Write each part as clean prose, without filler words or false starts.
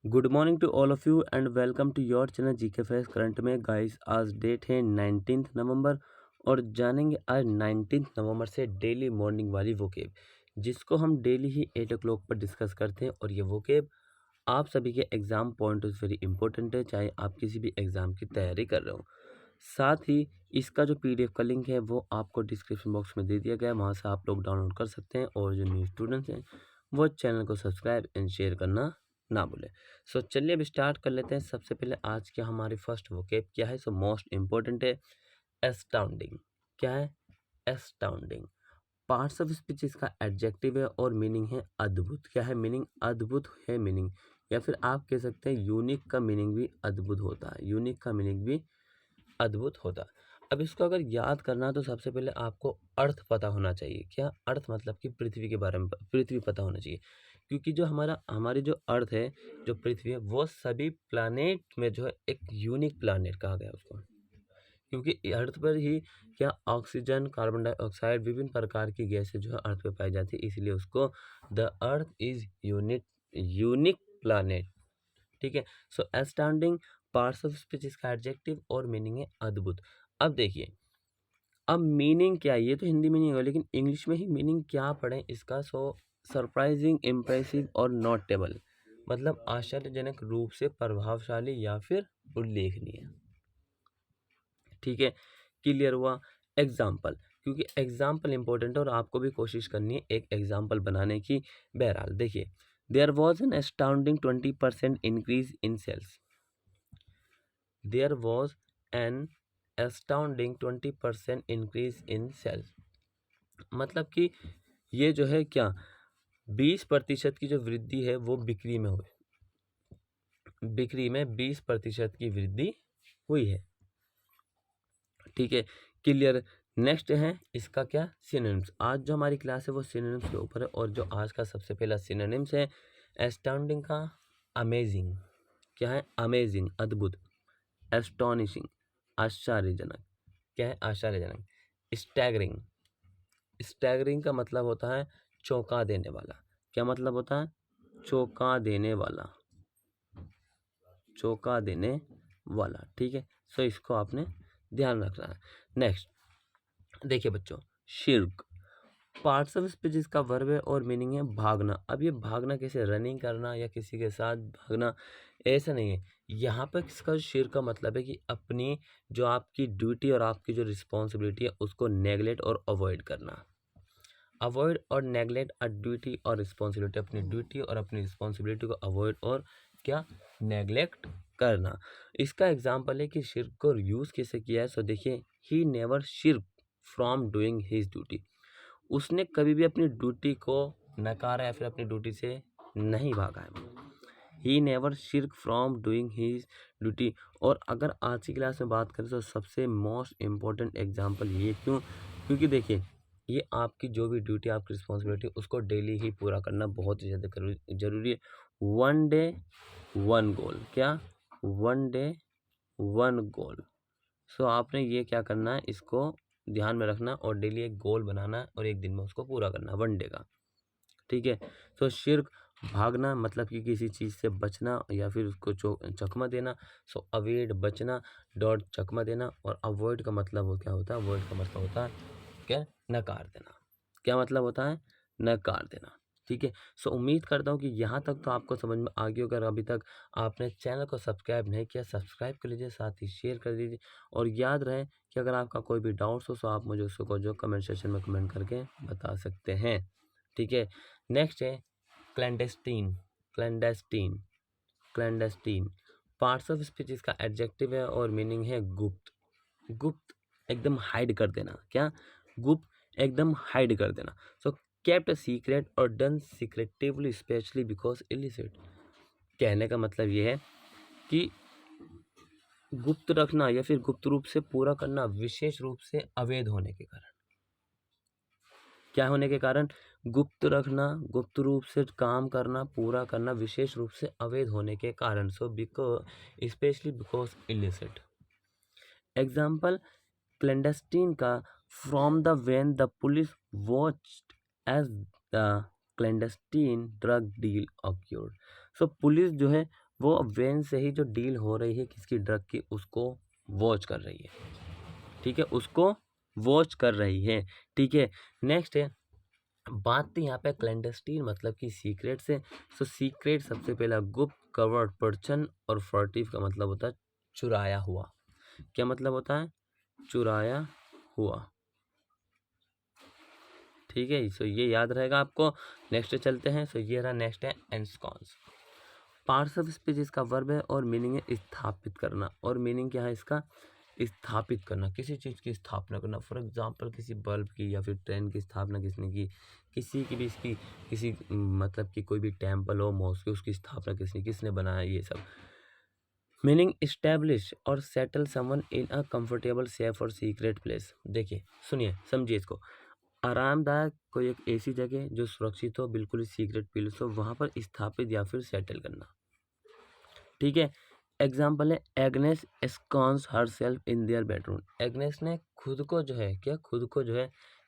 Good morning to all of you and welcome to your channel GK face current में guys. आज date है 19 नवंबर और जानेंगे आज 19 नवंबर से डेली मॉर्निंग वाली वोकेब, जिसको हम डेली ही 8 o'clock पर डिस्कस करते हैं। और ये वोकेब आप सभी के exam point of very important है, चाहे आप किसी भी एग्ज़ाम की तैयारी कर रहे हो। साथ ही इसका जो PDF का लिंक है वो आपको डिस्क्रिप्शन बॉक्स में दे दिया गया है, वहाँ से आप लोग डाउनलोड कर सकते हैं। और जो न्यू स्टूडेंट्स हैं वो चैनल को सब्सक्राइब एंड शेयर करना ना भूलें। सो चलिए अब स्टार्ट कर लेते हैं। सबसे पहले आज की हमारी फर्स्ट वोकेब क्या है, सो मोस्ट इम्पोर्टेंट है एस्टाउंडिंग। क्या है? एस्टाउंडिंग। पार्ट्स ऑफ स्पीच इसका एडजेक्टिव है और मीनिंग है अद्भुत। क्या है मीनिंग? अद्भुत है मीनिंग, या फिर आप कह सकते हैं यूनिक का मीनिंग भी अद्भुत होता है। यूनिक का मीनिंग भी अद्भुत होता है। अब इसको अगर याद करना है तो सबसे पहले आपको अर्थ पता होना चाहिए। क्या अर्थ? मतलब कि पृथ्वी के बारे में, पृथ्वी पता होना चाहिए। क्योंकि जो हमारी जो अर्थ है, जो पृथ्वी है, वो सभी प्लानेट में जो है एक यूनिक प्लानेट कहा गया उसको। क्योंकि अर्थ पर ही क्या ऑक्सीजन, कार्बन डाइऑक्साइड, विभिन्न प्रकार की गैसें जो है अर्थ पे पाई जाती है, इसलिए उसको the earth is unique planet. ठीक है। सो एस्टाउंडिंग, पार्ट्स ऑफ स्पीच इसका एडजेक्टिव और मीनिंग है अद्भुत। अब देखिए, अब मीनिंग क्या है, ये तो हिंदी में नहीं होगा, लेकिन इंग्लिश में ही मीनिंग क्या पढ़ें इसका। सो सरप्राइजिंग, इम्प्रेसिव और नोटेबल, मतलब आश्चर्यजनक रूप से प्रभावशाली या फिर उल्लेखनीय। ठीक है, क्लियर हुआ। एग्जाम्पल, क्योंकि एग्जाम्पल इंपॉर्टेंट है और आपको भी कोशिश करनी है एक एग्जाम्पल बनाने की। बहरहाल देखिए, there was an astounding 20% increase in sales. There was an astounding 20% increase in sales, मतलब कि ये जो है क्या, 20% की जो वृद्धि है वो बिक्री में हुई। बिक्री में 20% की वृद्धि हुई है। ठीक है, क्लियर। नेक्स्ट है इसका क्या, सिनोनिम्स। आज जो हमारी क्लास है वो सिनोनिम्स के ऊपर है, और जो आज का सबसे पहला सिनोनिम्स है एस्टाउंडिंग का, अमेजिंग। क्या है? अमेजिंग, अद्भुत। एस्टोनिशिंग, आश्चर्यजनक। क्या है? आश्चर्यजनक। स्टैगरिंग, स्टैगरिंग का मतलब होता है चौंका देने वाला। क्या मतलब होता है? चौंका देने वाला, चौंका देने वाला। ठीक है, सो इसको आपने ध्यान रखना है। नेक्स्ट देखिए बच्चों, शिर्क। पार्ट्स ऑफ स्पीच इसका वर्ब है और मीनिंग है भागना। अब ये भागना कैसे, रनिंग करना या किसी के साथ भागना, ऐसा नहीं है। यहाँ पर इसका शिर्क का मतलब है कि अपनी जो आपकी ड्यूटी और आपकी जो रिस्पॉन्सिबिलिटी है उसको नेगलेक्ट और अवॉइड करना। अवॉइड और नेगलेक्ट अ ड्यूटी और रिस्पॉन्सिबिलिटी, अपनी ड्यूटी और अपनी रिस्पॉन्सिबिलिटी को अवॉइड और क्या, नेगलेक्ट करना। इसका एग्जाम्पल है कि शिर्क को यूज़ कैसे किया है। सो देखिए, he never shirk from doing his duty. उसने कभी भी अपनी ड्यूटी को नकारा या फिर अपनी ड्यूटी से नहीं भागा है। He never shirk from doing his duty. और अगर आज की क्लास में बात करें तो सबसे मोस्ट इम्पॉर्टेंट एग्जाम्पल ये क्यों, क्योंकि देखिए ये आपकी जो भी ड्यूटी, आपकी रिस्पॉन्सिबिलिटी, उसको डेली ही पूरा करना बहुत ही ज़्यादा जरूरी है। One day one goal. क्या? One day one goal. So आपने ये क्या करना है, इसको ध्यान में रखना और डेली एक गोल बनाना और एक दिन में उसको पूरा करना, वन डे का। ठीक है, तो शिर्क भागना, मतलब कि किसी चीज़ से बचना या फिर उसको चकमा देना। सो अवॉइड, बचना, डॉट चकमा देना। और अवॉइड का मतलब वो क्या होता है, अवॉइड का मतलब होता है क्या, नकार देना। क्या मतलब होता है? नकार देना। ठीक है, सो उम्मीद करता हूँ कि यहाँ तक तो आपको समझ में आ गई। अगर अभी तक आपने चैनल को सब्सक्राइब नहीं किया, सब्सक्राइब कर लीजिए, साथ ही शेयर कर दीजिए। और याद रहे कि अगर आपका कोई भी डाउट्स हो तो आप मुझे उसको जो कमेंट सेक्शन में कमेंट करके बता सकते हैं। ठीक है, नेक्स्ट है क्लैंडेस्टीन। क्लैंडेस्टीन, क्लैंडेस्टीन। पार्ट्स ऑफ स्पीच इसका एडजेक्टिव है और मीनिंग है गुप्त। गुप्त, एकदम हाइड कर देना। क्या? गुप्त, एकदम हाइड कर देना। सो केप्ट सीक्रेट और done secretively specially because illicit. कहने का मतलब ये है कि गुप्त रखना या फिर गुप्त रूप से पूरा करना, विशेष रूप से अवैध होने के कारण। क्या होने के कारण? गुप्त रखना, गुप्त रूप से काम करना, पूरा करना, विशेष रूप से अवैध होने के कारण। So because, specially because illicit. Example, clandestine का, from the when the police watched as the clandestine drug deal occurred. So police जो है वो वेन से ही जो डील हो रही है किसकी, ड्रग की, उसको वॉच कर रही है, ठीक है, उसको वॉच कर रही है, ठीक है। नेक्स्ट है, बात थी यहाँ पे क्लैंडस्टीन मतलब कि सीक्रेट से। सो सीक्रेट सबसे पहला गुप्त, कवर्ड, परछन, और फर्टिव का मतलब होता है चुराया हुआ। क्या मतलब होता है, चुराया हुआ, ठीक है। सो ये याद रहेगा आपको। नेक्स्ट चलते हैं। सो ये रहा, नेक्स्ट है एंस्कॉन्स। पार्ट्स ऑफ स्पीच इसका वर्ब है और मीनिंग है स्थापित करना। और मीनिंग क्या है इसका, स्थापित करना, किसी चीज़ की स्थापना करना। फॉर एग्जांपल किसी बल्ब की या फिर ट्रेन की स्थापना किसने की, किसी की भी इसकी किसी मतलब कि कोई भी टेम्पल हो, मॉस्क की, उसकी स्थापना किसने बनाया, ये सब। मीनिंग इस्टेब्लिश और settle someone in a comfortable, safe और सीक्रेट प्लेस। देखिए सुनिए समझिए इसको। आरामदायक कोई एक ऐसी जगह जो सुरक्षित हो, बिल्कुल ही सीक्रेट प्लेस हो, वहाँ पर स्थापित या फिर सेटल करना, ठीक है। एग्जाम्पल है, Agnes ensconces herself in their bedroom. Agnes ने खुद को जो है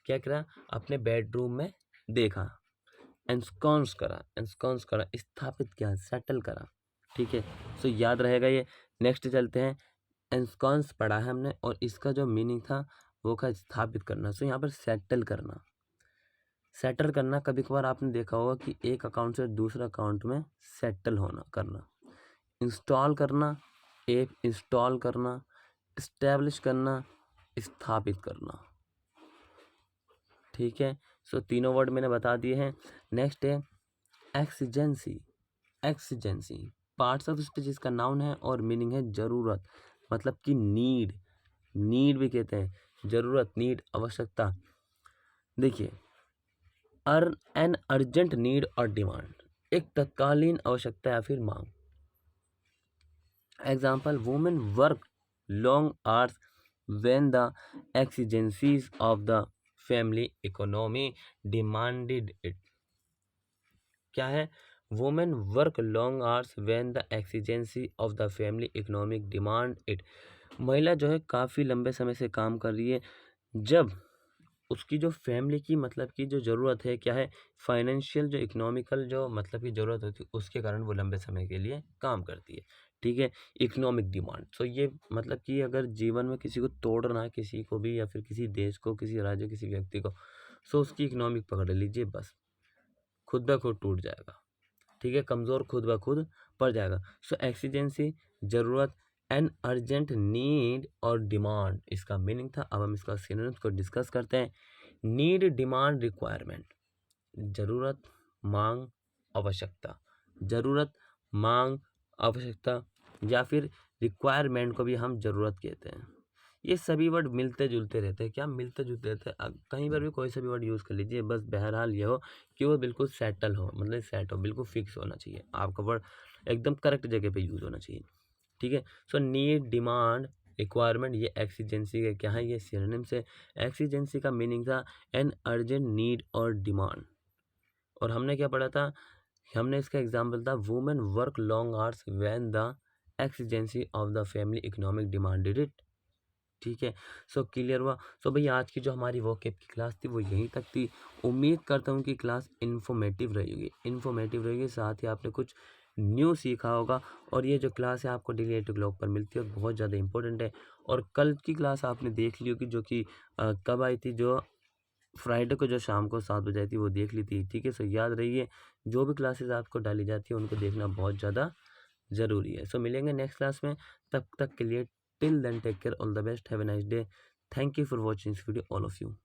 क्या करा, अपने बेडरूम में देखा, एंस्कॉन्स करा, स्थापित किया, सेटल करा, ठीक है। सो याद रहेगा ये। नेक्स्ट चलते हैं। एंस्कॉन्स पढ़ा है हमने और इसका जो मीनिंग था वो था स्थापित करना। सो यहाँ पर सेटल करना कभी कभार आपने देखा होगा कि एक अकाउंट से दूसरा अकाउंट में सेटल होना करना। इंस्टॉल करना, ऐप इंस्टॉल करना, इस्टेब्लिश करना, स्थापित करना, ठीक है। सो तीनों वर्ड मैंने बता दिए हैं। नेक्स्ट है एक्सिजेंसी। पार्ट्स ऑफ स्पीच इसका नाउन है और मीनिंग है जरूरत, मतलब कि नीड भी कहते हैं, जरूरत, नीड, आवश्यकता। देखिए, एन अर्जेंट नीड और डिमांड, एक तत्कालीन आवश्यकता या फिर मांग। Example, women work long hours when the exigencies of the family economy demanded it। क्या है, women work long hours when the exigency of the family economic demand it। महिला जो है काफ़ी लंबे समय से काम कर रही है, जब उसकी जो फैमिली की मतलब की जो ज़रूरत है, क्या है, फाइनेंशियल जो इकोनॉमिकल जो मतलब की ज़रूरत होती है, उसके कारण वो लंबे समय के लिए काम करती है, ठीक है। इकोनॉमिक डिमांड, सो ये मतलब कि अगर जीवन में किसी को तोड़ना है, किसी को भी, या फिर किसी देश को, किसी राज्य, किसी व्यक्ति को, सो उसकी इकोनॉमिक पकड़ लीजिए, बस खुद ब खुद टूट जाएगा, ठीक है, कमज़ोर खुद ब खुद पड़ जाएगा। सो एक्सीजेंसी, ज़रूरत, एन अर्जेंट नीड और डिमांड, इसका मीनिंग था। अब हम इसका सिनोनिम्स को डिस्कस करते हैं। नीड, डिमांड, रिक्वायरमेंट, ज़रूरत, मांग, आवश्यकता, ज़रूरत, मांग, आवश्यकता, या फिर रिक्वायरमेंट को भी हम ज़रूरत कहते हैं। ये सभी वर्ड मिलते जुलते रहते हैं। क्या मिलते जुलते रहते हैं, कहीं पर भी कोई सा भी वर्ड यूज़ कर लीजिए, बस बहरहाल ये हो कि वो बिल्कुल सेटल हो, मतलब सेट हो, बिल्कुल फिक्स होना चाहिए, आपका वर्ड एकदम करेक्ट जगह पे यूज़ होना चाहिए, ठीक है। सो नीड, डिमांड, रिक्वायरमेंट, ये एक्सीजेंसी का क्या है, ये सिनोनिम से। एक्सीजेंसी का मीनिंग था एन अर्जेंट नीड और डिमांड। और हमने क्या पढ़ा था, हमने इसका एग्जाम्पल था, women work long hours when the exigency of the family economic demanded it, ठीक है। सो क्लियर हुआ। सो भाई आज की जो हमारी वोकैब की क्लास थी वो यहीं तक थी। उम्मीद करता हूँ कि क्लास इन्फॉर्मेटिव रहेगी, साथ ही आपने कुछ न्यू सीखा होगा। और ये जो क्लास है आपको डेली 8 o'clock पर मिलती है और बहुत ज़्यादा इंपॉर्टेंट है। और कल की क्लास आपने देख ली होगी, जो कि कब आई थी, जो फ्राइडे को जो शाम को 7 बजे आई थी, वो देख ली थी, ठीक है। सो याद रहिए, जो भी क्लासेस आपको डाली जाती है उनको देखना बहुत ज़्यादा ज़रूरी है। सो मिलेंगे नेक्स्ट क्लास में, तब तक के लिए till then take care, all the best, have a nice day. Thank you for watching this video, all of you.